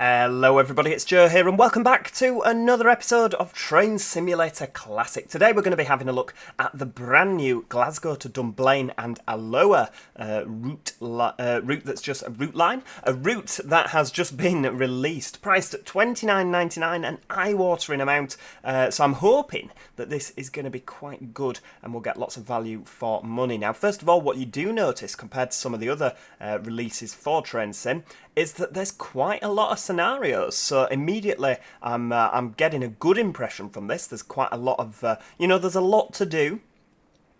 Hello everybody, it's Joe here and welcome back to another episode of Train Simulator Classic. Today we're going to be having a look at the brand new Glasgow to Dunblane and Alloa route that's just a route line. A route that has just been released, priced at $29.99, an eye-watering amount. So I'm hoping that this is going to be quite good and we'll get lots of value for money. Now, first of all, what you do notice compared to some of the other releases for Train Sim is that there's quite a lot of scenarios. So immediately I'm getting a good impression from this. There's quite a lot of, there's a lot to do.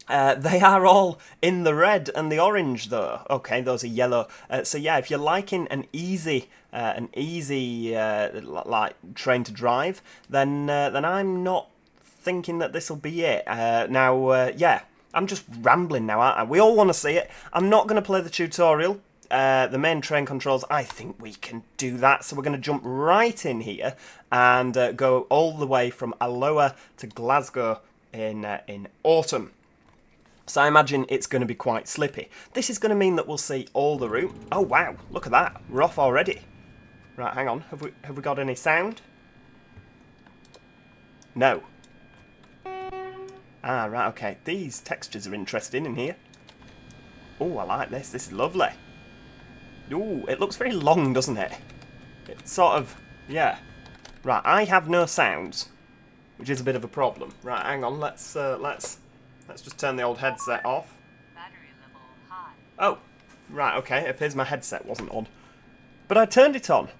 They are all in the red and the orange though. Okay, those are yellow. So yeah, if you're liking an easy like train to drive, then I'm not thinking that this will be it. Yeah, I'm just rambling now, aren't I? We all want to see it. I'm not going to play the tutorial. The main train controls, I think we can do that. So we're going to jump right in here and go all the way from Alloa to Glasgow in autumn. So I imagine it's going to be quite slippy. This is going to mean that we'll see all the route. Oh wow, look at that. We're off already. Right, hang on. Have we got any sound? No. Ah, right, okay. These textures are interesting in here. Oh, I like this. This is lovely. Ooh, it looks very long, doesn't it? It's sort of, yeah. Right, I have no sounds, which is a bit of a problem. Right, hang on, let's just turn the old headset off. Battery level high. Oh, right, okay. It appears my headset wasn't on, but I turned it on.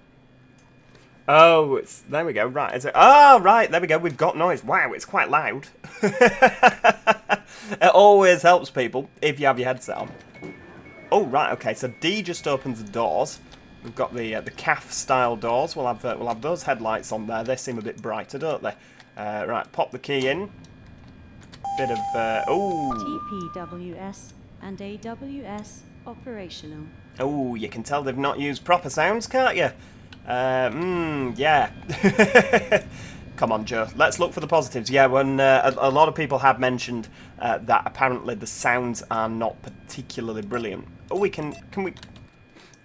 Oh, there we go. Right, is it? Oh, right, there we go. We've got noise. Wow, it's quite loud. It always helps people if you have your headset on. Oh right, okay. So D just opens the doors. We've got the calf style doors. We'll have those headlights on there. They seem a bit brighter, don't they? Right, pop the key in. Bit of TPWS and AWS operational. Oh, you can tell they've not used proper sounds, can't you? Yeah. Come on, Joe. Let's look for the positives. Yeah, when a lot of people have mentioned that apparently the sounds are not particularly brilliant. Oh, can we?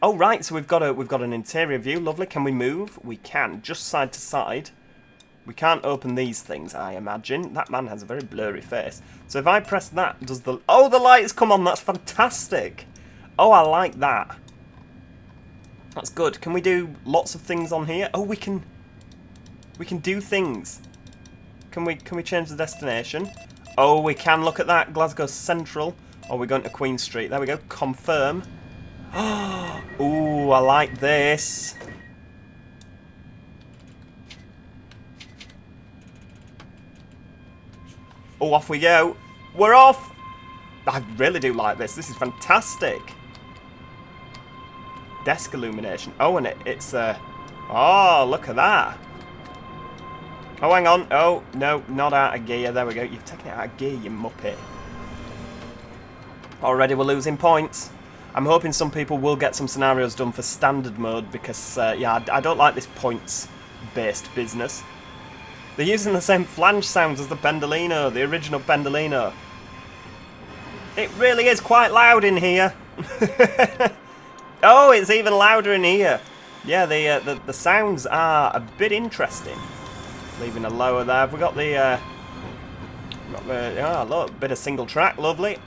Oh, right. So we've got an interior view. Lovely. Can we move? We can, just side to side. We can't open these things, I imagine. That man has a very blurry face. So if I press that, does the lights come on? That's fantastic. Oh, I like that. That's good. Can we do lots of things on here? Oh, we can do things. Can we change the destination? Oh, we can. Look at that. Glasgow Central. Oh, we're going to Queen Street. There we go. Confirm. Ooh, I like this. Oh, off we go. We're off. I really do like this. This is fantastic. Desk illumination. Oh, and it's oh, look at that. Oh, hang on. Oh, no, not out of gear. There we go. You've taken it out of gear, you muppet. Already we're losing points. I'm hoping some people will get some scenarios done for standard mode because, yeah, I don't like this points-based business. They're using the same flange sounds as the Pendolino, the original Pendolino. It really is quite loud in here. Oh, it's even louder in here. Yeah, the sounds are a bit interesting. Leaving a lower there. Have we got the look, bit of single track, lovely.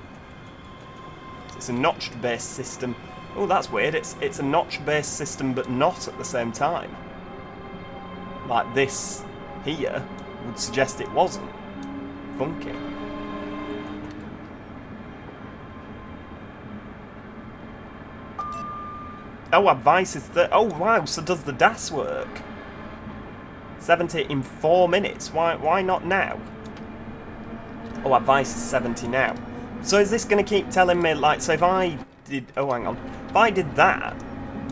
It's a notched base system. Oh, that's weird. It's a notched base system, but not at the same time. Like this here would suggest it wasn't. Funky. Oh, advice is that. Oh wow. So does the DAS work? 70 in 4 minutes. Why not now? Oh, advice is 70 now. So is this going to keep telling me, like, so if I did... Oh, hang on. If I did that,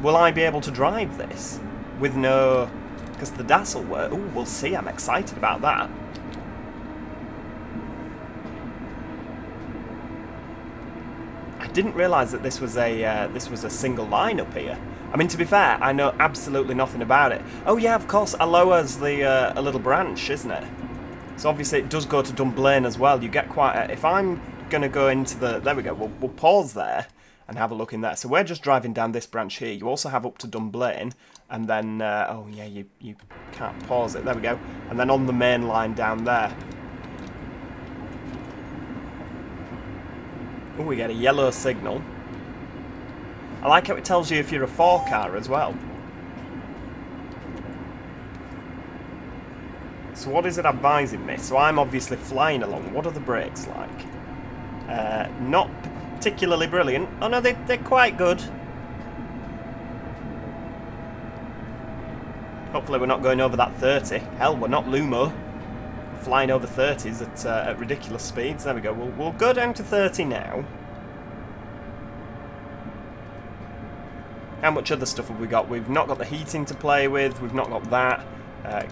will I be able to drive this? With no... Because the DAS will work. Oh, we'll see. I'm excited about that. I didn't realise that this was a single line up here. I mean, to be fair, I know absolutely nothing about it. Oh yeah, of course, Alloa's a little branch, isn't it? So obviously it does go to Dunblane as well. You get quite a... If I'm going to go into the... There we go. We'll pause there. and have a look in there. So we're just driving down this branch here. You also have up to Dunblane, and then, oh yeah, you can't pause it. There we go. And then on the main line down there. Oh, we get a yellow signal. I like how it tells you if you're a 4 car as well. So what is it advising me? So I'm obviously flying along. What are the brakes like? Not particularly brilliant. Oh no, they're quite good. Hopefully we're not going over that 30. Hell, we're not Lumo. Flying over 30s at ridiculous speeds. There we go. We'll go down to 30 now. How much other stuff have we got? We've not got the heating to play with. We've not got that.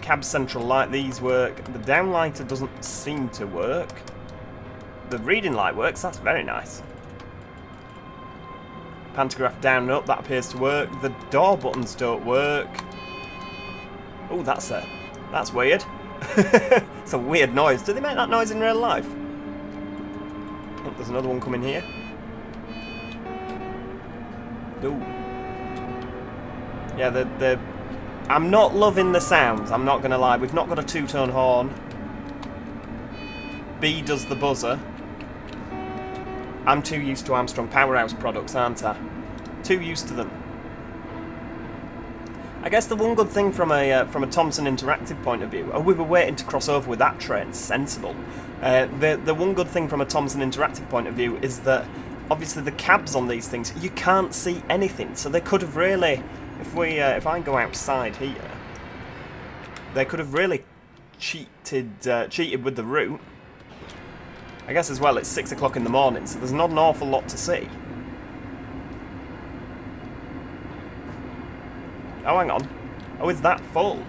Cab central light, these work. The downlighter doesn't seem to work. The reading light works. That's very nice. Pantograph down and up, that appears to work. The door buttons don't work. Oh, that's weird. It's a weird noise. Do they make that noise in real life? Oh, there's another one coming here. Ooh. Yeah, I'm not loving the sounds, I'm not going to lie. We've not got a 2-tone horn. B does the buzzer. I'm too used to Armstrong Powerhouse products, aren't I? Too used to them. I guess the one good thing from a Thomson Interactive point of view, we were waiting to cross over with that train, sensible. The one good thing from a Thomson Interactive point of view is that obviously the cabs on these things, you can't see anything, so they could have really, if I go outside here, they could have really cheated with the route. I guess as well it's 6 o'clock in the morning, so there's not an awful lot to see. Oh, hang on. Oh, is that full?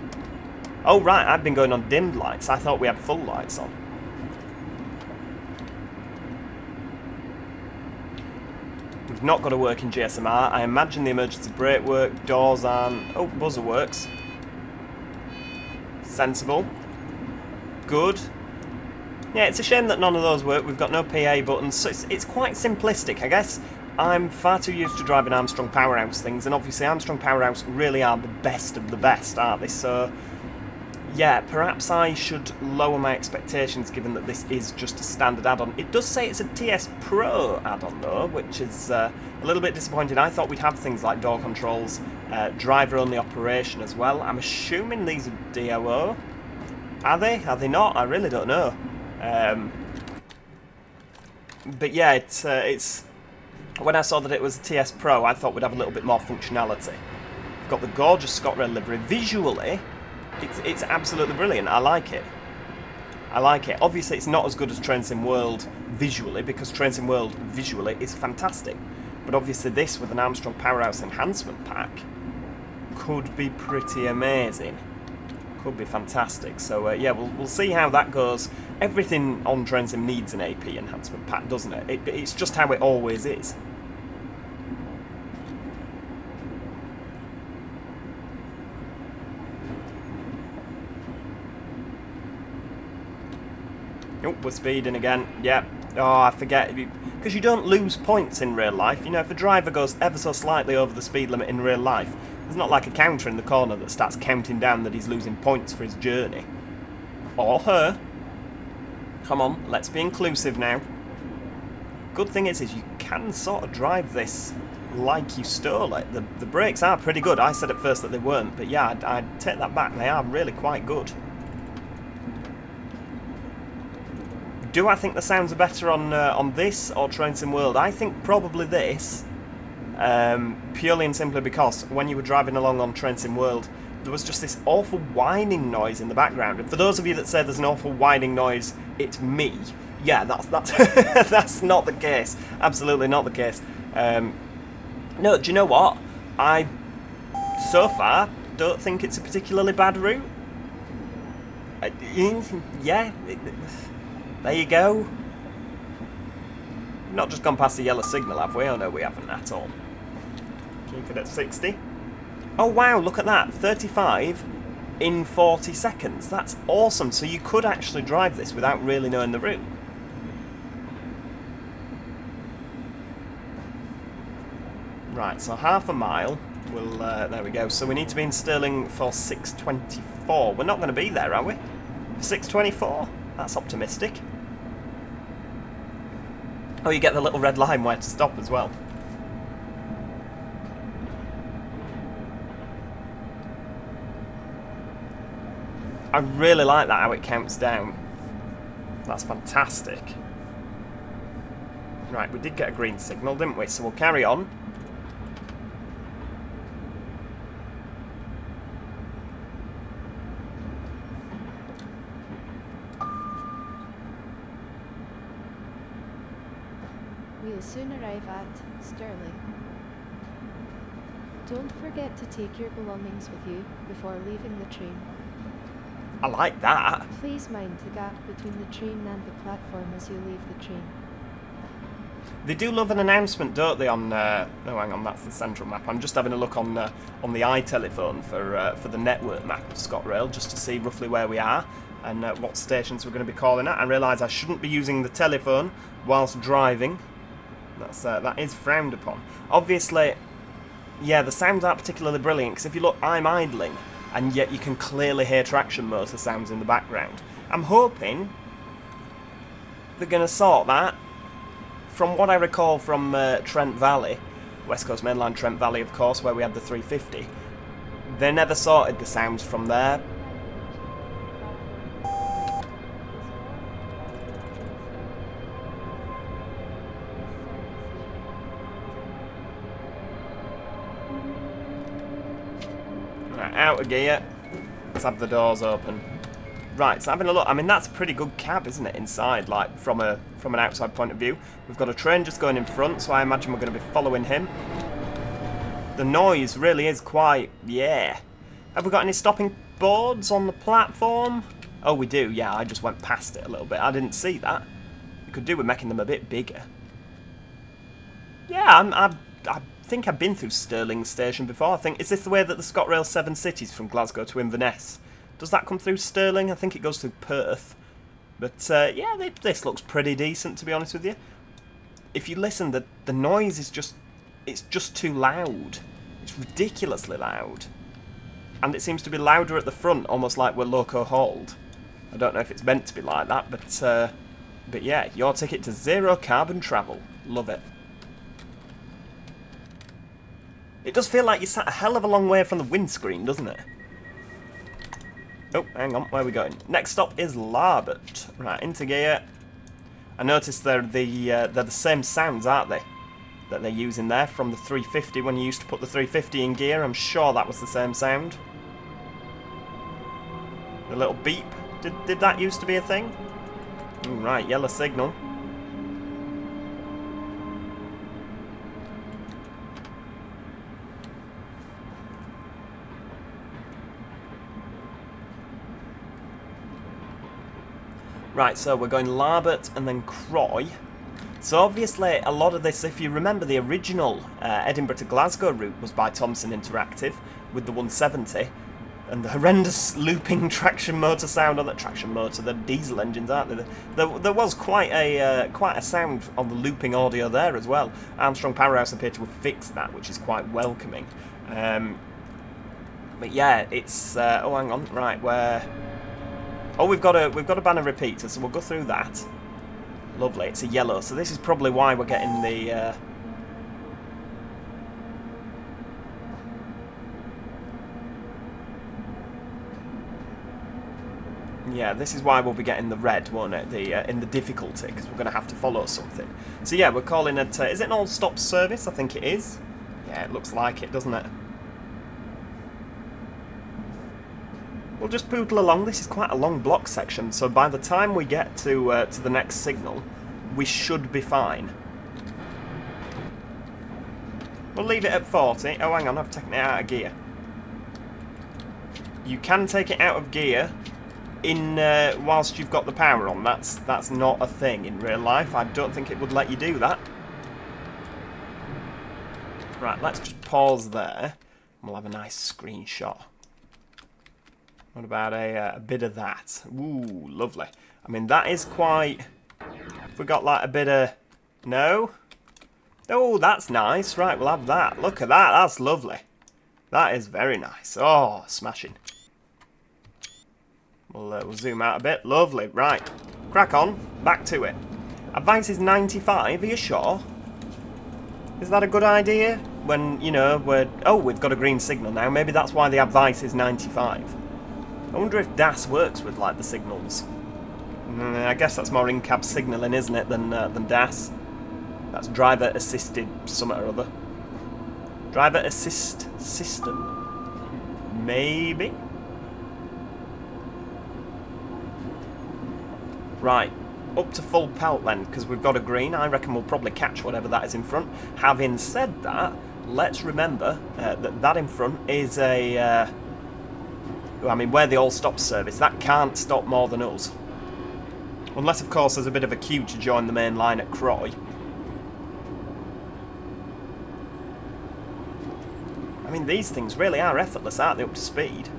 Oh, right, I've been going on dimmed lights. I thought we had full lights on. We've not got a working GSMR. I imagine the emergency brake work, doors aren't... Oh, buzzer works. Sensible. Good. Yeah, it's a shame that none of those work. We've got no PA buttons, so it's quite simplistic, I guess. I'm far too used to driving Armstrong Powerhouse things, and obviously Armstrong Powerhouse really are the best of the best, aren't they? So, yeah, perhaps I should lower my expectations given that this is just a standard add-on. It does say it's a TS Pro add-on though, which is a little bit disappointing. I thought we'd have things like door controls, driver-only operation as well. I'm assuming these are DOO. Are they? Are they not? I really don't know. But yeah, it's... When I saw that it was a TS Pro, I thought we'd have a little bit more functionality. We've got the gorgeous Scotrail livery. Visually, it's absolutely brilliant. I like it. I like it. Obviously, it's not as good as Train Sim World visually, because Train Sim World visually is fantastic. But obviously this, with an Armstrong Powerhouse enhancement pack, could be pretty amazing. Could be fantastic. So yeah, we'll see how that goes. Everything on Train Sim needs an AP enhancement pack, doesn't it? It's just how it always is. Oh, we're speeding again. Yep. Oh, I forget. Because you don't lose points in real life. You know, if a driver goes ever so slightly over the speed limit in real life, there's not like a counter in the corner that starts counting down that he's losing points for his journey. Or her. Come on, let's be inclusive now. Good thing is you can sort of drive this like you stole it. The brakes are pretty good. I said at first that they weren't, but yeah, I'd take that back. They are really quite good. Do I think the sounds are better on this or Train Sim World? I think probably this, purely and simply because when you were driving along on Train Sim World, there was just this awful whining noise in the background. And for those of you that say there's an awful whining noise, it's me. Yeah, that's that's not the case. Absolutely not the case. No, do you know what? I so far don't think it's a particularly bad route. Yeah. There you go. We've not just gone past the yellow signal, have we? Oh no, we haven't at all. Keep it at 60. Oh wow, look at that. 35 in 40 seconds. That's awesome. So you could actually drive this without really knowing the route. Right, so half a mile. We'll, there we go. So we need to be in Stirling for 6:24. We're not going to be there, are we? 6:24? That's optimistic. Oh, you get the little red line where to stop as well. I really like that, how it counts down. That's fantastic. Right, we did get a green signal, didn't we? So we'll carry on. We will soon arrive at Stirling. Don't forget to take your belongings with you before leaving the train. I like that. Please mind the gap between the train and the platform as you leave the train. They do love an announcement, don't they? On no, hang on, that's the central map. I'm just having a look on the iTelephone for the network map of Scotrail, just to see roughly where we are and what stations we're going to be calling at. I realise I shouldn't be using the telephone whilst driving. That is frowned upon. Obviously, yeah, the sounds aren't particularly brilliant, because if you look, I'm idling, and yet you can clearly hear traction motor sounds in the background. I'm hoping they're going to sort that. From what I recall from Trent Valley, West Coast Mainline Trent Valley, of course, where we had the 350, they never sorted the sounds from there. Right, out of gear. Let's have the doors open. Right, so having a look, I mean, that's a pretty good cab, isn't it, inside, like, from an outside point of view. We've got a train just going in front, so I imagine we're going to be following him. The noise really is quite, yeah. Have we got any stopping boards on the platform? Oh, we do, yeah, I just went past it a little bit. I didn't see that. You could do with making them a bit bigger. Yeah, I think I've been through Stirling Station before. Is this the way that the Scotrail 7 cities from Glasgow to Inverness? Does that come through Stirling? I think it goes through Perth. But, yeah, this looks pretty decent, to be honest with you. If you listen, the noise is just... It's just too loud. It's ridiculously loud. And it seems to be louder at the front, almost like we're loco-hauled. I don't know if it's meant to be like that, but yeah, your ticket to zero carbon travel. Love it. It does feel like you sat a hell of a long way from the windscreen, doesn't it? Oh, hang on, where are we going? Next stop is Larbert. Right, into gear. I noticed they're the same sounds, aren't they? That they're using there from the 350 when you used to put the 350 in gear. I'm sure that was the same sound. The little beep. Did that used to be a thing? Ooh, right, yellow signal. Right, so we're going Larbert and then Croy. So obviously a lot of this, if you remember, the original Edinburgh to Glasgow route was by Thomson Interactive with the 170. And the horrendous looping traction motor sound on that traction motor, the diesel engines, aren't they? There was quite a sound on the looping audio there as well. Armstrong Powerhouse appear to have fixed that, which is quite welcoming. But yeah, it's oh, hang on, right, where... Oh, we've got a banner repeater, so we'll go through that. Lovely, it's a yellow, so this is probably why we're getting the... Yeah, this is why we'll be getting the red, won't it? In the difficulty, because we're going to have to follow something. So yeah, we're calling it... is it an all-stop service? I think it is. Yeah, it looks like it, doesn't it? We'll just poodle along. This is quite a long block section, so by the time we get to the next signal, we should be fine. We'll leave it at 40. Oh, hang on, I've taken it out of gear. You can take it out of gear in whilst you've got the power on. That's not a thing in real life. I don't think it would let you do that. Right, let's just pause there. We'll have a nice screenshot. What about a bit of that? Ooh, lovely. I mean, that is quite... Have we got like a bit of... No? Oh, that's nice. Right, we'll have that. Look at that. That's lovely. That is very nice. Oh, smashing. We'll zoom out a bit. Lovely. Right. Crack on. Back to it. Advice is 95. Are you sure? Is that a good idea? When, you know, we're... Oh, we've got a green signal now. Maybe that's why the advice is 95. I wonder if DAS works with, like, the signals. I guess that's more in-cab signalling, isn't it, than DAS. That's driver-assisted something or other. Driver assist system? Maybe? Right. Up to full pelt then, because we've got a green. I reckon we'll probably catch whatever that is in front. Having said that, let's remember that in front is a... I mean, we're the all-stop service. That can't stop more than us. Unless, of course, there's a bit of a queue to join the main line at Croy. I mean, these things really are effortless, aren't they, up to speed?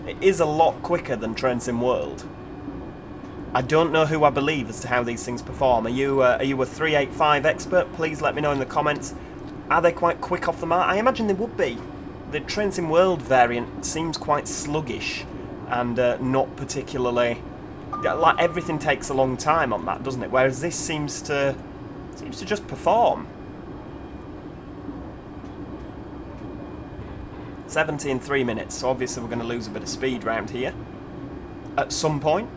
It is a lot quicker than Train Sim World. I don't know who I believe as to how these things perform. Are you a 385 expert? Please let me know in the comments. Are they quite quick off the mark? I imagine they would be. The Train Sim World variant seems quite sluggish and not particularly... Like, everything takes a long time on that, doesn't it? Whereas this seems to just perform. 70 in 3 minutes, so obviously we're going to lose a bit of speed round here at some point.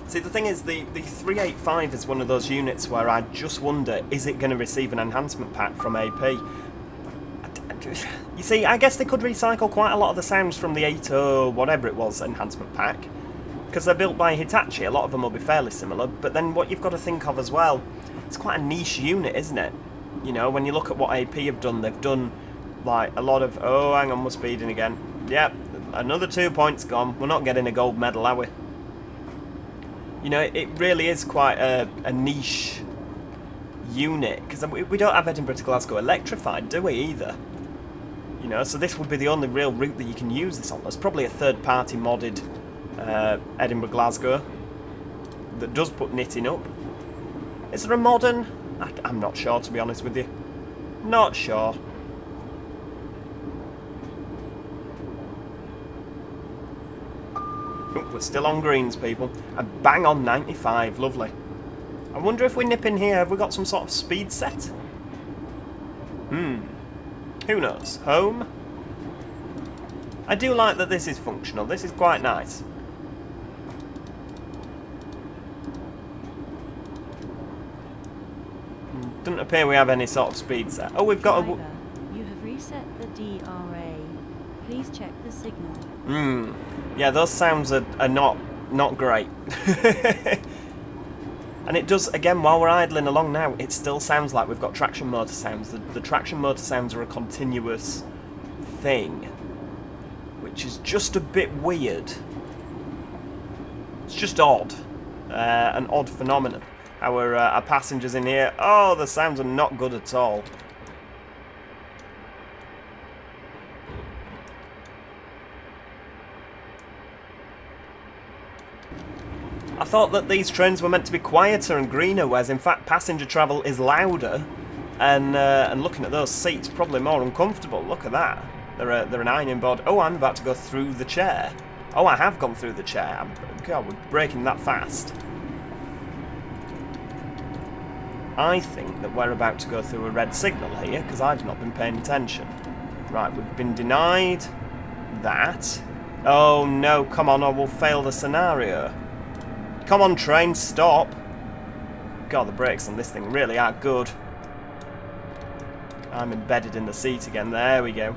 See, the thing is, the 385 is one of those units where I just wonder, is it going to receive an enhancement pack from AP? You see, I guess they could recycle quite a lot of the sounds from the 80, whatever it was, enhancement pack. Because they're built by Hitachi, a lot of them will be fairly similar. But then what you've got to think of as well, it's quite a niche unit, isn't it? You know, when you look at what AP have done, they've done, like, a lot of... Oh, hang on, we're speeding again. Yep, another 2 points gone. We're not getting a gold medal, are we? You know, it really is quite a niche unit, because we don't have Edinburgh to Glasgow electrified, do we, either? You know, so this would be the only real route that you can use this on. There's probably a third-party modded Edinburgh-Glasgow that does put knitting up. Is there a modern? I'm not sure, to be honest with you. Not sure. Oh, we're still on greens, people. And bang on 95, lovely. I wonder if we nip in here, have we got some sort of speed set? Who knows? Home? I do like that this is functional, this is quite nice. Doesn't appear we have any sort of speed set. Oh, we've got a... Driver, you have reset the DRA. Please check the signal. Yeah, those sounds are not great. And it does, again, while we're idling along now, it still sounds like we've got traction motor sounds. The traction motor sounds are a continuous thing, which is just a bit weird. It's just odd. An odd phenomenon. Our passengers in here, oh, the sounds are not good at all. I thought that these trains were meant to be quieter and greener, whereas in fact passenger travel is louder, and looking at those seats, probably more uncomfortable. Look at that. They're an ironing board. Oh, I'm about to go through the chair. Oh, I have gone through the chair. God, we're braking that fast. I think that we're about to go through a red signal here, because I've not been paying attention. Right, we've been denied that. Oh no, come on, or we'll fail the scenario. Come on, train, stop. God, the brakes on this thing really are good. I'm embedded in the seat again. There we go.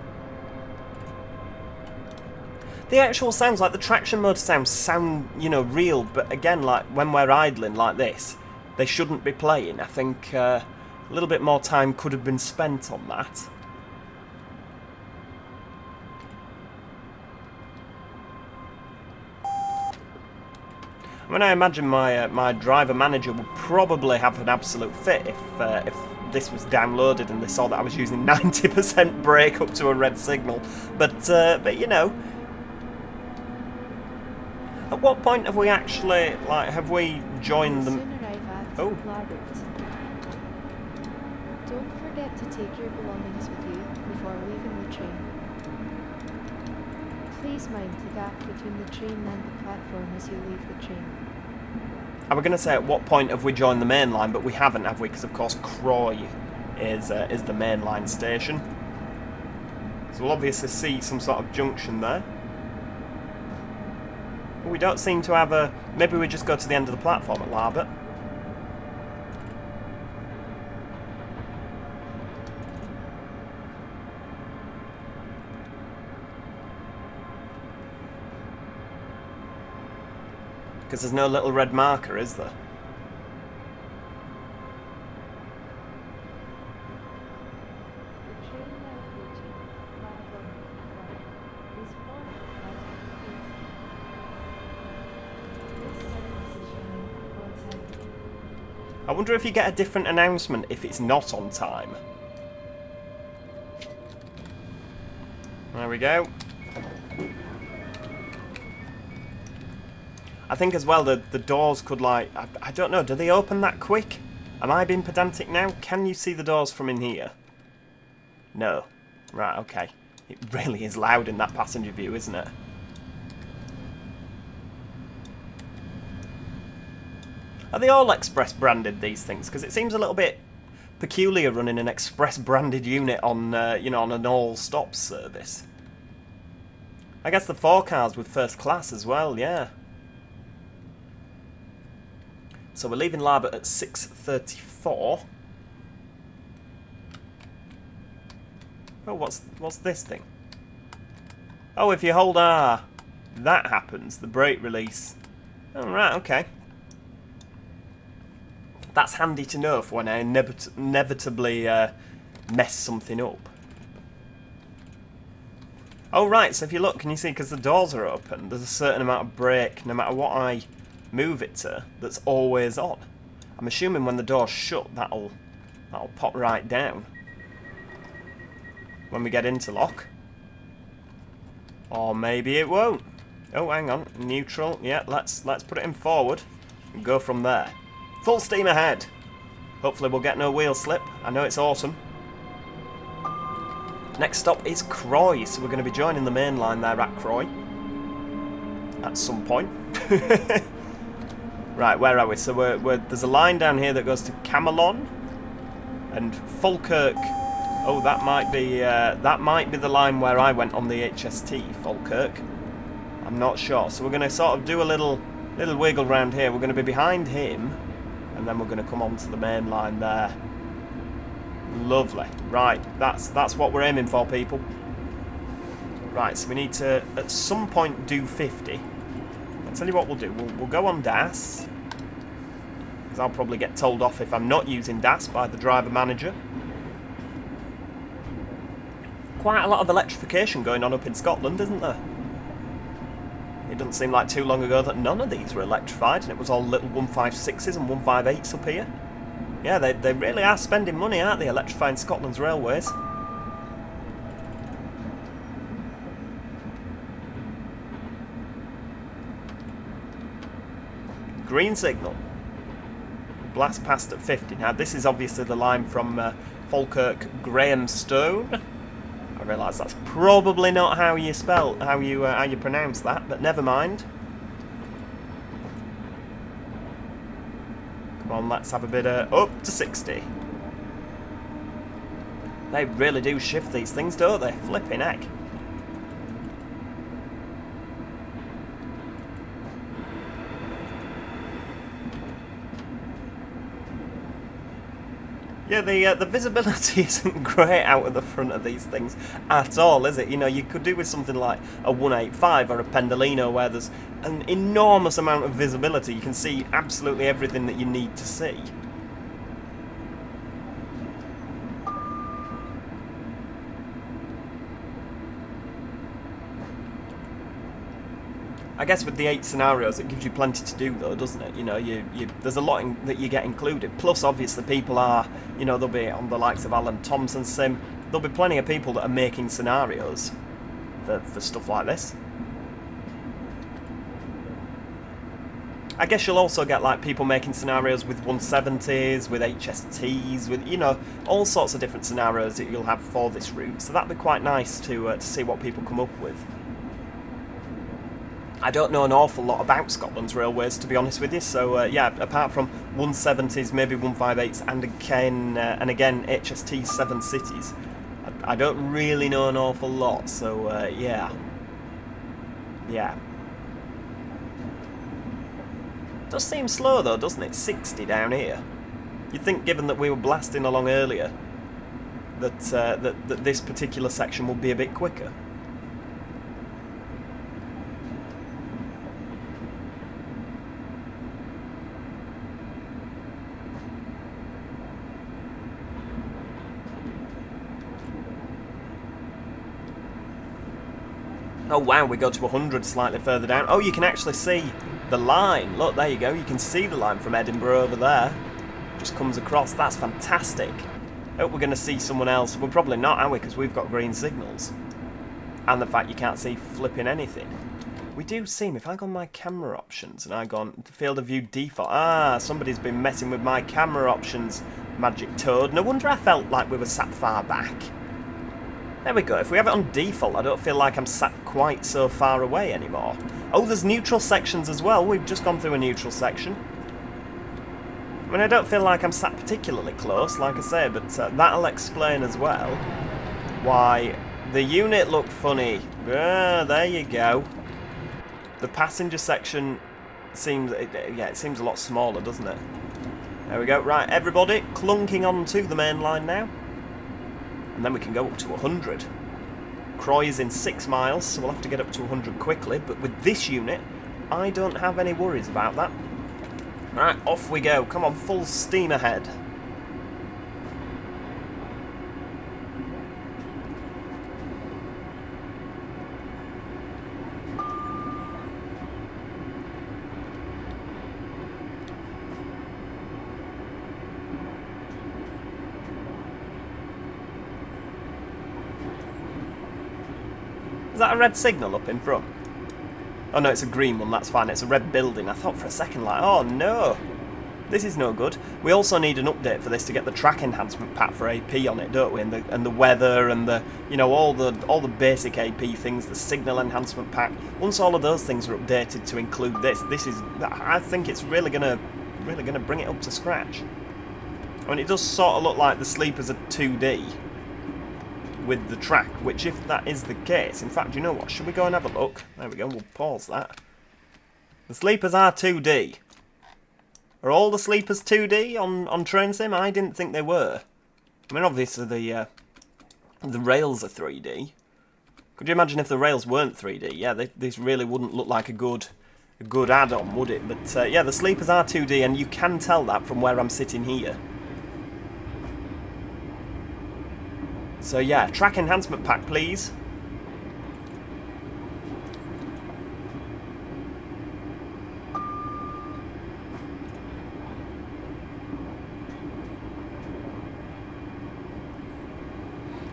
The actual sounds, like the traction motor sound, you know, real, but again, like when we're idling like this, they shouldn't be playing. I think a little bit more time could have been spent on that. I mean, I imagine my driver manager would probably have an absolute fit if this was downloaded and they saw that I was using 90% brake up to a red signal. But you know, at what point have we actually, like, have we joined them? Soon arrive at Oh. Larbert. Don't forget to take your belongings with you before leaving the train. Please mind the gap between the train and the platform as you leave the train. I was going to say at what point have we joined the main line, but we haven't, have we? Because of course Croy is the main line station. So we'll obviously see some sort of junction there. We don't seem to have a... Maybe we just go to the end of the platform at Larbert. Because there's no little red marker, is there? The train now approaching platform 1 is from Glasgow Queen Street. This service is running on time. I wonder if you get a different announcement if it's not on time. There we go. I think as well the doors could, like, I don't know, do they open that quick? Am I being pedantic now? Can you see the doors from in here? No. Right, okay. It really is loud in that passenger view, isn't it? Are they all express branded, these things? Because it seems a little bit peculiar running an express branded unit on, you know, on an all stop service. I guess the 4 cars with first class as well, yeah. So we're leaving Larbert at 6:34. Oh, what's this thing? Oh, if you hold R, that happens. The brake release. Oh, right, okay. That's handy to know for when I inevitably mess something up. Oh, right, so if you look, can you see, because the doors are open, there's a certain amount of brake, no matter what I move it to, that's always on. I'm assuming when the door's shut, that'll pop right down when we get into lock. Or maybe it won't. Oh, hang on, neutral. Yeah, let's put it in forward and go from there. Full steam ahead. Hopefully we'll get no wheel slip. I know it's autumn. Next stop is Croy, so we're going to be joining the main line there at Croy at some point. Right, where are we? So there's a line down here that goes to Camelon and Falkirk. Oh, that might be the line where I went on the HST, Falkirk. I'm not sure. So we're going to sort of do a little wiggle round here. We're going to be behind him, and then we're going to come onto the main line there. Lovely. Right, that's what we're aiming for, people. Right, so we need to at some point do 50. I'll tell you what we'll do. We'll go on DAS, because I'll probably get told off if I'm not using DAS by the driver manager. Quite a lot of electrification going on up in Scotland, isn't there? It doesn't seem like too long ago that none of these were electrified, and it was all little 156s and 158s up here. Yeah, they really are spending money, aren't they, electrifying Scotland's railways? Green signal. Blast past at 50. Now this is obviously the line from Falkirk Grahamstone. I realise that's probably not how you pronounce that, but never mind. Come on, let's have a bit of up to 60. They really do shift these things, don't they? Flipping heck. Yeah, the visibility isn't great out of the front of these things at all, is it? You know, you could do with something like a 185 or a Pendolino where there's an enormous amount of visibility. You can see absolutely everything that you need to see. I guess with the 8 scenarios, it gives you plenty to do, though, doesn't it? You know, there's a lot that you get included. Plus, obviously, people are, you know, they'll be on the likes of Alan Thompson's sim. There'll be plenty of people that are making scenarios for stuff like this. I guess you'll also get like people making scenarios with 170s, with HSTs, with, you know, all sorts of different scenarios that you'll have for this route. So that'd be quite nice to see what people come up with. I don't know an awful lot about Scotland's railways, to be honest with you. So yeah, apart from 170s, maybe 158s, and again HST 7 cities, I don't really know an awful lot. So yeah. Does seem slow though, doesn't it? 60 down here. You'd think, given that we were blasting along earlier, that that this particular section will be a bit quicker. Oh wow, we go to 100 slightly further down. Oh, you can actually see the line. Look, there you go. You can see the line from Edinburgh over there. Just comes across. That's fantastic. Hope we're going to see someone else. We're probably not, are we? Because we've got green signals. And the fact you can't see flipping anything. We do seem, if I go on my camera options and I go on field of view default. Ah, somebody's been messing with my camera options, Magic Toad. No wonder I felt like we were sat far back. There we go. If we have it on default, I don't feel like I'm sat quite so far away anymore. Oh, there's neutral sections as well. We've just gone through a neutral section. I mean, I don't feel like I'm sat particularly close, like I say, but that'll explain as well why the unit looked funny. Ah, there you go. The passenger section seems, yeah, it seems a lot smaller, doesn't it? There we go. Right, everybody, clunking onto the main line now. And then we can go up to 100. Croy is in 6 miles, so we'll have to get up to 100 quickly. But with this unit, I don't have any worries about that. Right, off we go. Come on, full steam ahead. Is that a red signal up in front? Oh no, it's a green one, that's fine. It's a red building. I thought for a second, like, oh no, this is no good. We also need an update for this to get the track enhancement pack for AP on it, don't we? And the weather and the, you know, all the basic AP things, the signal enhancement pack. Once all of those things are updated to include this is, I think it's really gonna bring it up to scratch. I mean, it does sort of look like the sleepers are 2D. With the track, which if that is the case, in fact, you know what, should we go and have a look? There we go, we'll pause that. The sleepers are 2D. Are all the sleepers 2D on Train Sim? I didn't think they were. I mean, obviously the rails are 3D. Could you imagine if the rails weren't 3D? Yeah, these really wouldn't look like a good add-on, would it? But yeah, the sleepers are 2D, and you can tell that from where I'm sitting here. So yeah, track enhancement pack, please.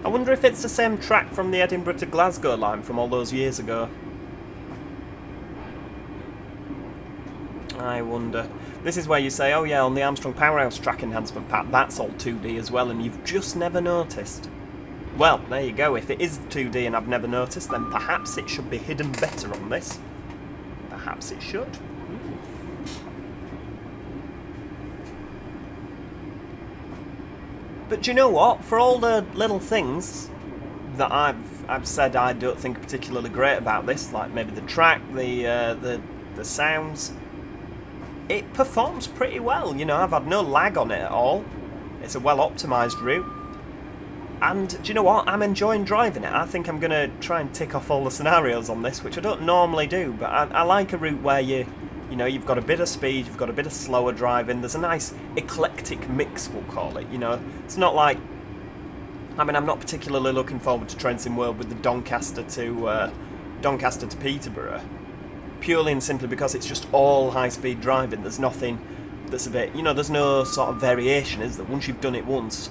I wonder if it's the same track from the Edinburgh to Glasgow line from all those years ago. I wonder. This is where you say, oh yeah, on the Armstrong Powerhouse track enhancement pack, that's all 2D as well, and you've just never noticed. Well, there you go. If it is 2D and I've never noticed, then perhaps it should be hidden better on this. Perhaps it should. But do you know what? For all the little things that I've said I don't think particularly great about this, like maybe the track, the sounds, it performs pretty well. You know, I've had no lag on it at all. It's a well optimised route. And do you know what? I'm enjoying driving it. I think I'm going to try and tick off all the scenarios on this, which I don't normally do. But I like a route where you know, you've got a bit of speed, you've got a bit of slower driving. There's a nice eclectic mix, we'll call it. You know, it's not like, I mean, I'm not particularly looking forward to Train Sim World with the Doncaster to Peterborough. purely and simply because it's just all high-speed driving. There's nothing that's a bit, you know, there's no sort of variation, is there? Once you've done it once,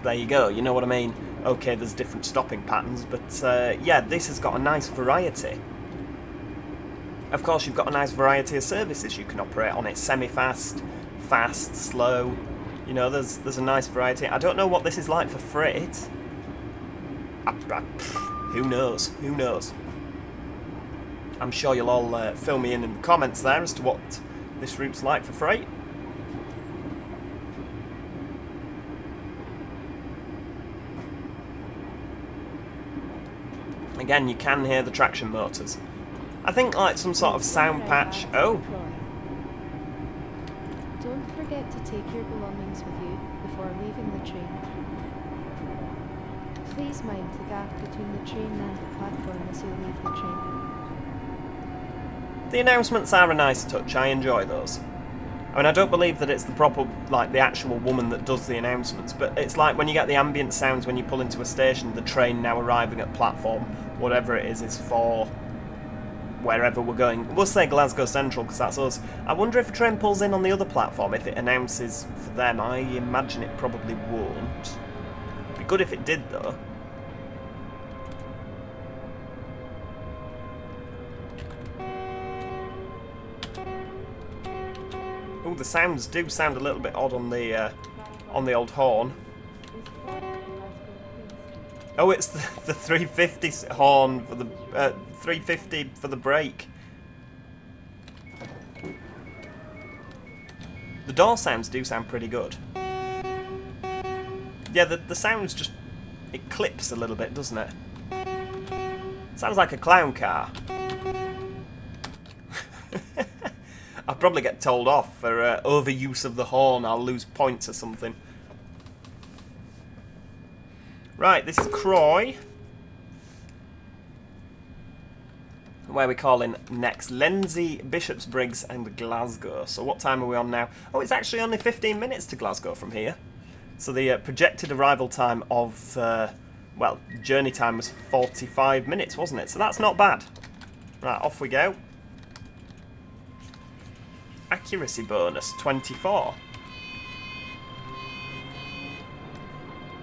there you go, you know what I mean? Okay, there's different stopping patterns, but yeah, this has got a nice variety. Of course, you've got a nice variety of services you can operate on it. Semi-fast, fast, slow. You know, there's a nice variety. I don't know what this is like for freight. Who knows? Who knows? I'm sure you'll all fill me in the comments there as to what this route's like for freight. Again, you can hear the traction motors. I think like some sort of sound patch. Oh. Don't forget to take your belongings with you before leaving the train. Please mind the gap between the train and the platform as you leave the train. The announcements are a nice touch. I enjoy those. I mean, I don't believe that it's the proper, like, the actual woman that does the announcements, but it's like when you get the ambient sounds when you pull into a station, the train now arriving at platform, whatever it is for wherever we're going. We'll say Glasgow Central, because that's us. I wonder if a train pulls in on the other platform, if it announces for them. I imagine it probably won't. It'd be good if it did, though. Oh, the sounds do sound a little bit odd on the old horn. Oh, it's the 350 horn for the 350 for the brake. The door sounds do sound pretty good. Yeah, the sounds just, it clips a little bit, doesn't it? Sounds like a clown car. I'll probably get told off for overuse of the horn. I'll lose points or something. Right, this is Croy. Where we're calling next. Lindsay, Bishopsbriggs and Glasgow. So what time are we on now? Oh, it's actually only 15 minutes to Glasgow from here. So the projected arrival time of, well, journey time was 45 minutes, wasn't it? So that's not bad. Right, off we go. Accuracy bonus, 24.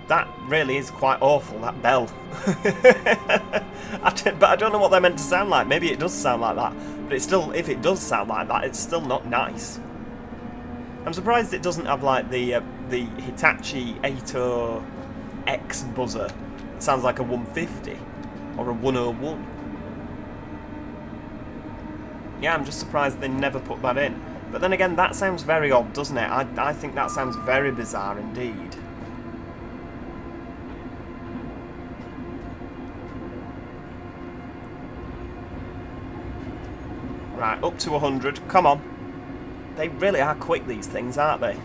That really is quite awful, that bell. But I don't know what they're meant to sound like. Maybe it does sound like that. But it's still, if it does sound like that, it's still not nice. I'm surprised it doesn't have like the Hitachi 80X buzzer. It sounds like a 150 or a 101. Yeah, I'm just surprised they never put that in. But then again, that sounds very odd, doesn't it? I think that sounds very bizarre indeed. Right, up to 100. Come on. They really are quick, these things, aren't they?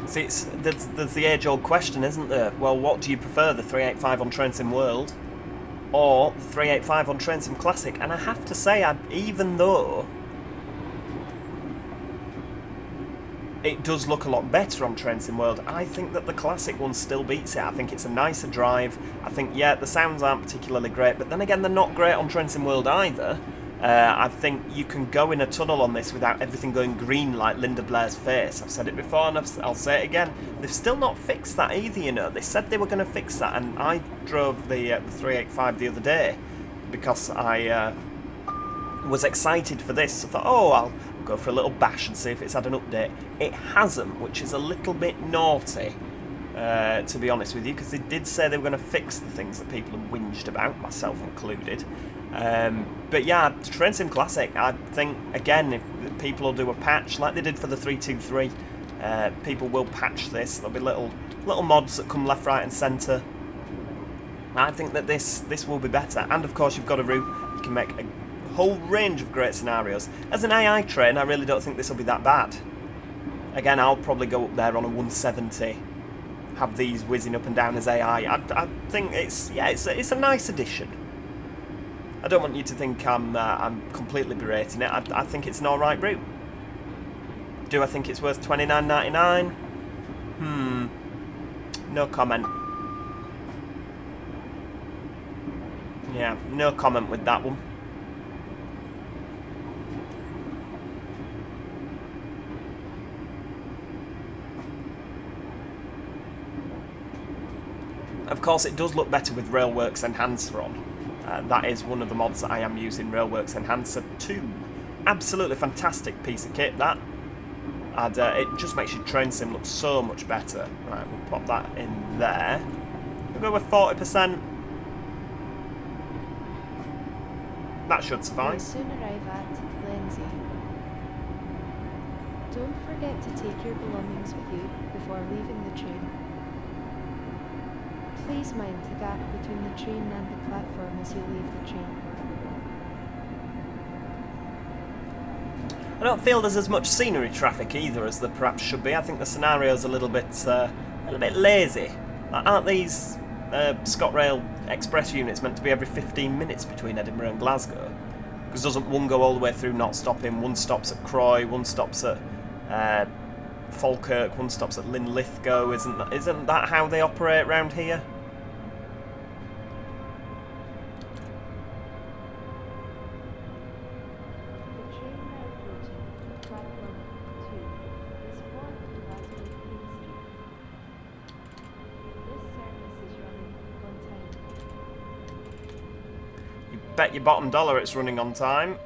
See, there's the age-old question, isn't there? Well, what do you prefer, the 385 on Train Sim World or the 385 on Train Sim Classic? And I have to say, even though it does look a lot better on Train Sim World, I think that the Classic one still beats it. I think it's a nicer drive. I think, yeah, the sounds aren't particularly great, but then again, they're not great on Train Sim World either. I think you can go in a tunnel on this without everything going green like Linda Blair's face. I've said it before and I'll say it again. They've still not fixed that either, you know. They said they were going to fix that, and I drove the 385 the other day because I was excited for this. I thought, oh, I'll go for a little bash and see if it's had an update. It hasn't, which is a little bit naughty, to be honest with you, because they did say they were going to fix the things that people have whinged about, myself included. But yeah, Train Sim Classic, I think, again, if people will do a patch like they did for the 323, people will patch this. There'll be little mods that come left, right and centre. I think that this will be better. And of course you've got a route, you can make a whole range of great scenarios. As an AI train, I really don't think this will be that bad. Again, I'll probably go up there on a 170, have these whizzing up and down as AI. I think it's a nice addition. I don't want you to think I'm completely berating it. I think it's an alright route. Do I think it's worth $29.99? No comment. Yeah, no comment with that one. Of course, it does look better with Railworks Enhancer on. That is one of the mods that I am using, Railworks Enhancer 2. Absolutely fantastic piece of kit, that. And it just makes your train sim look so much better. Right, we'll pop that in there. We'll go with 40%. That should You'll suffice. soon arrive at Lindsay. Don't forget to take your belongings with you before leaving the train. Please mind the gap between the train and the platform as you leave the train. I don't feel there's as much scenery traffic either as there perhaps should be. I think the scenario's a little bit lazy. Aren't these Scotrail express units meant to be every 15 minutes between Edinburgh and Glasgow? Because doesn't one go all the way through not stopping? One stops at Croy, one stops at Falkirk, one stops at Linlithgow. Isn't that how they operate around here? The train now approaching platform 2 is for Glasgow Queen Street. This service is running on time. You bet your bottom dollar it's running on time.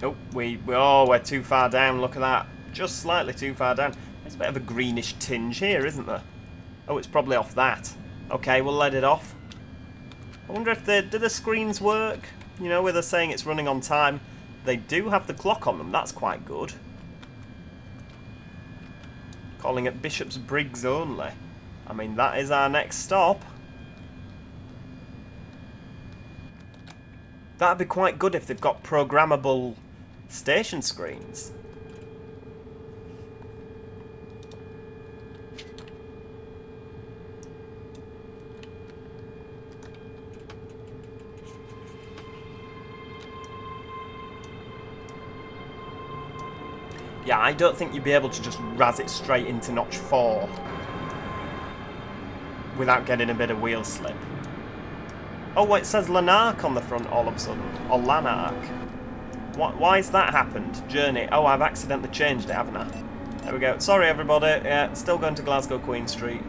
Oh, we're too far down, look at that. Just slightly too far down. There's a bit of a greenish tinge here, isn't there? Oh, it's probably off that. Okay, we'll let it off. I wonder if do the screens work? You know, where they're saying it's running on time. They do have the clock on them, that's quite good. Calling it Bishop's Briggs only. I mean, that is our next stop. That'd be quite good if they've got programmable station screens. Yeah, I don't think you'd be able to just razz it straight into notch 4 without getting a bit of wheel slip. Oh, well, it says Lanark on the front all of a sudden. Or Lanark. Why's that happened? Journey. Oh, I've accidentally changed it, haven't I? There we go. Sorry, everybody. Yeah, still going to Glasgow Queen Street.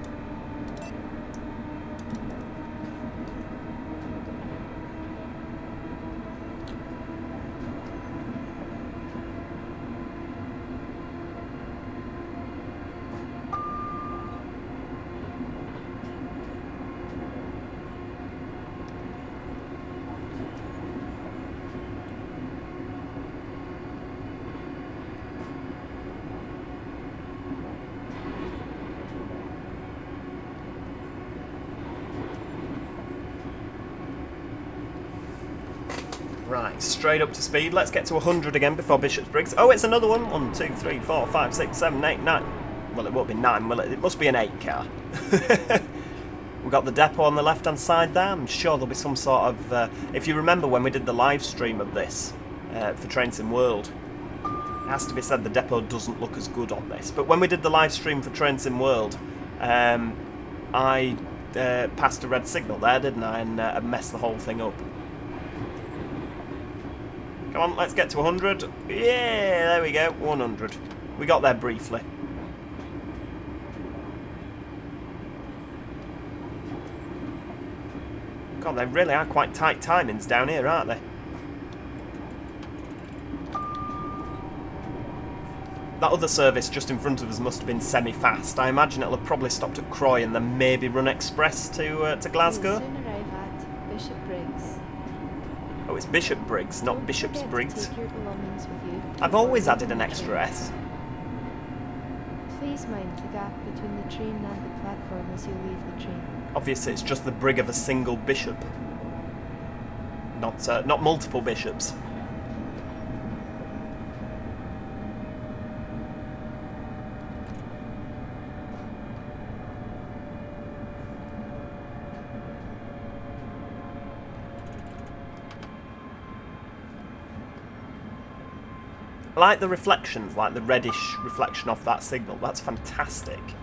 Right, straight up to speed. Let's get to 100 again before Bishop's Briggs. Oh, it's another one. 1, 2, 3, 4, 5, 6, 7, 8, 9. Well, it won't be 9, will it? It must be an 8 car. We've got the depot on the left-hand side there. I'm sure there'll be some sort of... if you remember when we did the live stream of this for Train Sim World, it has to be said the depot doesn't look as good on this. But when we did the live stream for Train Sim World, I passed a red signal there, didn't I? And messed the whole thing up. Come on, let's get to 100. Yeah, there we go, 100. We got there briefly. God, they really are quite tight timings down here, aren't they? That other service just in front of us must have been semi-fast. I imagine it'll have probably stopped at Croy and then maybe run express to Glasgow. You'll soon arrive at Bishop Briggs. Oh, it's Bishop Briggs, not Don't Bishop's forget to Briggs. take your belongings with you I've before always added leaving an the extra train. S. Please mind the gap between the train and the platform as you leave the train. Obviously, it's just the brig of a single bishop, not multiple bishops. I like the reflections, like the reddish reflection off that signal. That's fantastic. The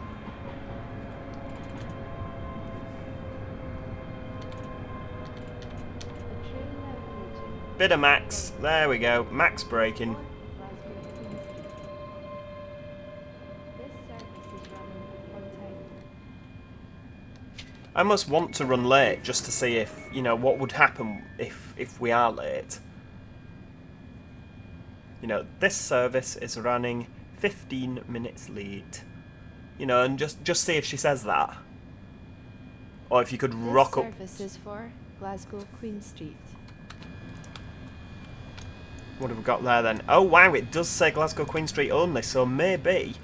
train now approaching. Bit of max. There we go. Max braking. Glasgow Queen Street. This service is running on time. I must want to run late just to see if, you know, what would happen if we are late. You know, this service is running 15 minutes late. You know, and just see if she says that. Or if you could rock up. This service is for Glasgow Queen Street. What have we got there then? Oh wow, it does say Glasgow Queen Street only, so maybe.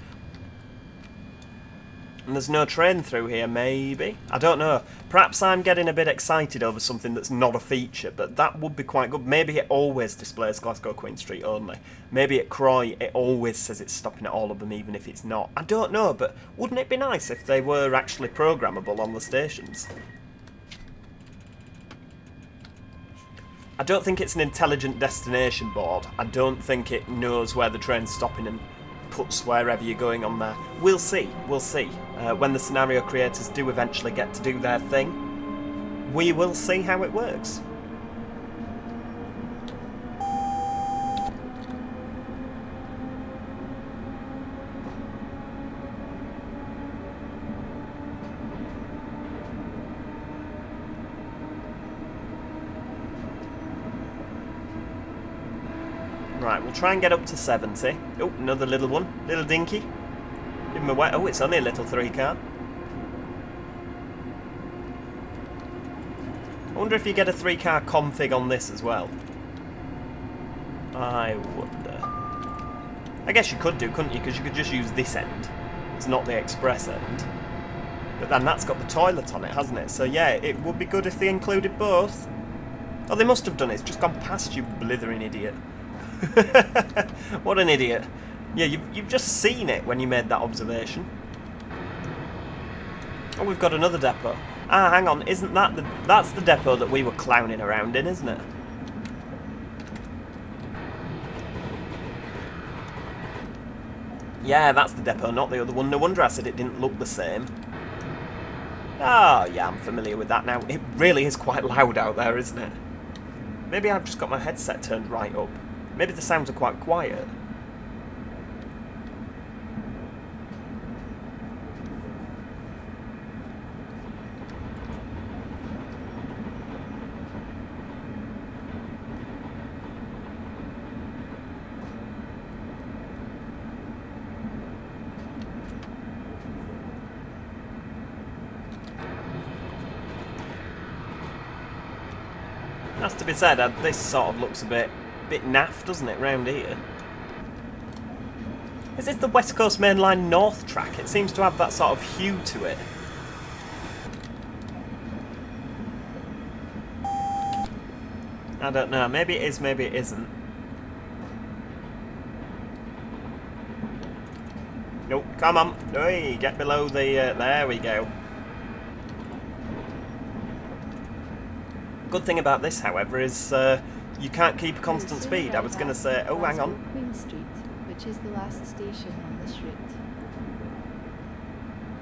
And there's no train through here, maybe? I don't know. Perhaps I'm getting a bit excited over something that's not a feature, but that would be quite good. Maybe it always displays Glasgow Queen Street only. Maybe at Croy it always says it's stopping at all of them, even if it's not. I don't know, but wouldn't it be nice if they were actually programmable on the stations? I don't think it's an intelligent destination board. I don't think it knows where the train's stopping and puts wherever you're going on there. We'll see, we'll see. When the scenario creators do eventually get to do their thing, we will see how it works. Right, we'll try and get up to 70. Oh, another little one. Little dinky. Give him a wet. Oh, it's only a little 3-car. I wonder if you get a 3-car config on this as well. I wonder. I guess you could do, couldn't you? Because you could just use this end. It's not the express end. But then that's got the toilet on it, hasn't it? So yeah, it would be good if they included both. Oh, they must have done it. It's just gone past you, blithering idiot. What an idiot. Yeah, you've just seen it when you made that observation. Oh, we've got another depot. Ah, hang on, isn't that that's the depot that we were clowning around in, isn't it? Yeah, that's the depot, not the other one. No wonder I said it didn't look the same. Oh, yeah, I'm familiar with that now. It really is quite loud out there, isn't it? Maybe I've just got my headset turned right up. Maybe the sounds are quite quiet. Has to be said, this sort of looks a bit naff, doesn't it, round here? Is this the West Coast Main Line North track? It seems to have that sort of hue to it. I don't know. Maybe it is, maybe it isn't. Nope, come on. Hey, get below the... there we go. Good thing about this, however, is you can't keep a constant speed. I was going to say... Oh, hang on. Queen Street, which is the last station on this route.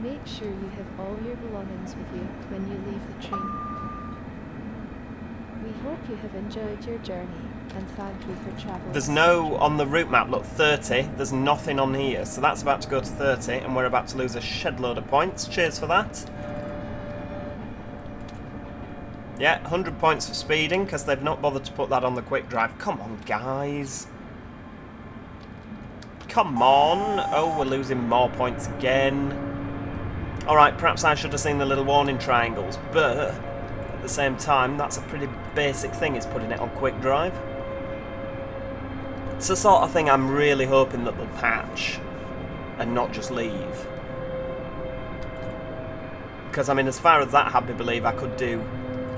Make sure you have all your belongings with you when you leave the train. We hope you have enjoyed your journey and thank you for travelling. There's no, on the route map, look, 30. There's nothing on here. So that's about to go to 30 and we're about to lose a shed load of points. Cheers for that. Yeah, 100 points for speeding because they've not bothered to put that on the quick drive. Come on, guys. Come on. Oh, we're losing more points again. Alright, perhaps I should have seen the little warning triangles, but at the same time, that's a pretty basic thing, is putting it on quick drive. It's the sort of thing I'm really hoping that they'll patch and not just leave. Because, I mean, as far as that had me believe, I could do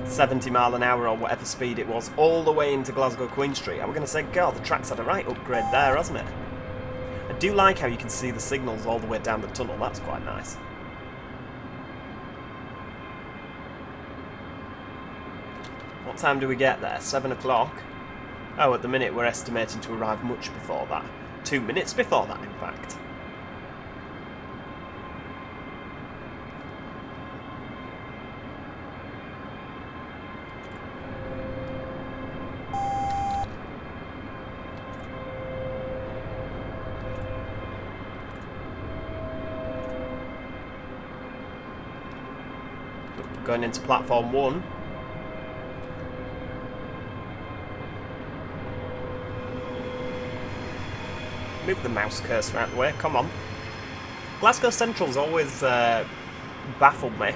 70 mile an hour or whatever speed it was all the way into Glasgow Queen Street. I was going to say, God, the track's had a right upgrade there, hasn't it? I do like how you can see the signals all the way down the tunnel. That's quite nice. What time do we get there? 7 o'clock. Oh, at the minute we're estimating to arrive much before that. 2 minutes before that, in fact. Going into platform 1. Move the mouse cursor out of the way, come on. Glasgow Central's always baffled me.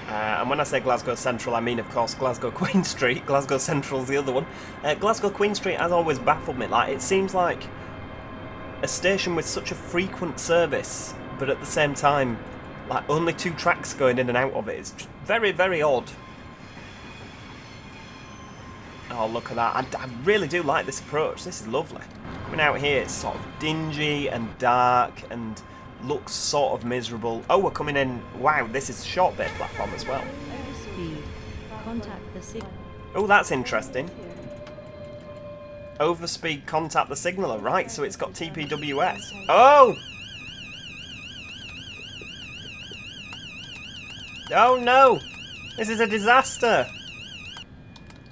And when I say Glasgow Central, I mean, of course, Glasgow Queen Street. Glasgow Central's the other one. Glasgow Queen Street has always baffled me. Like, it seems like a station with such a frequent service, but at the same time, like, only 2 tracks going in and out of it. It's very, very odd. Oh, look at that. I really do like this approach. This is lovely. Coming out here, it's sort of dingy and dark and looks sort of miserable. Oh, we're coming in. Wow, this is a short bit platform as well. Speed. Contact the signal. Oh, that's interesting. Overspeed, contact the signaller. Right, so it's got TPWS. Oh! Oh no! This is a disaster!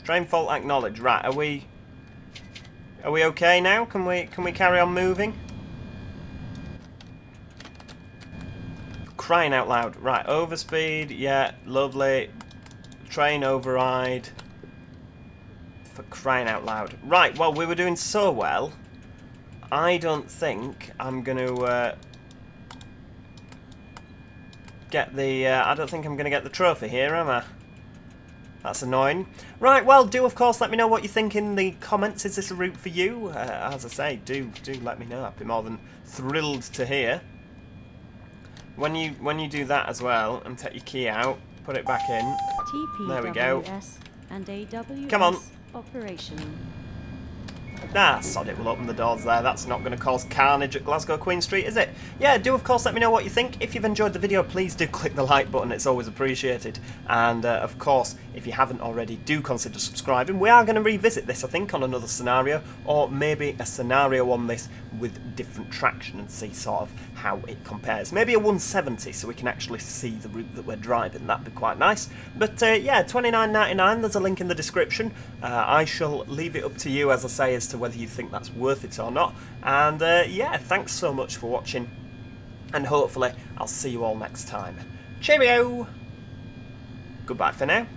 Train fault acknowledged. Right, are we okay now? Can we carry on moving? Crying out loud. Right, overspeed, yeah, lovely. Train override. For crying out loud. Right, well, we were doing so well. I don't think I'm gonna get the I don't think I'm gonna get the trophy here, am I? That's annoying. Right, well, do of course let me know what you think in the comments. Is this a route for you? As I say, do let me know. I'd be more than thrilled to hear. When you do that as well, and take your key out, put it back in. There we go. TPWS and AWS Come on. operational. Ah, sod it, we'll open the doors there. That's not going to cause carnage at Glasgow Queen Street, is it? Yeah, do of course let me know what you think. If you've enjoyed the video, please do click the like button. It's always appreciated. And of course, if you haven't already, do consider subscribing. We are going to revisit this, I think, on another scenario, or maybe a scenario on this with different traction and see sort of how it compares. Maybe a 170 so we can actually see the route that we're driving. That'd be quite nice. But yeah, $29.99, there's a link in the description. I shall leave it up to you, as I say, as to whether you think that's worth it or not. And yeah, thanks so much for watching, and hopefully I'll see you all next time. Cheerio! Goodbye for now.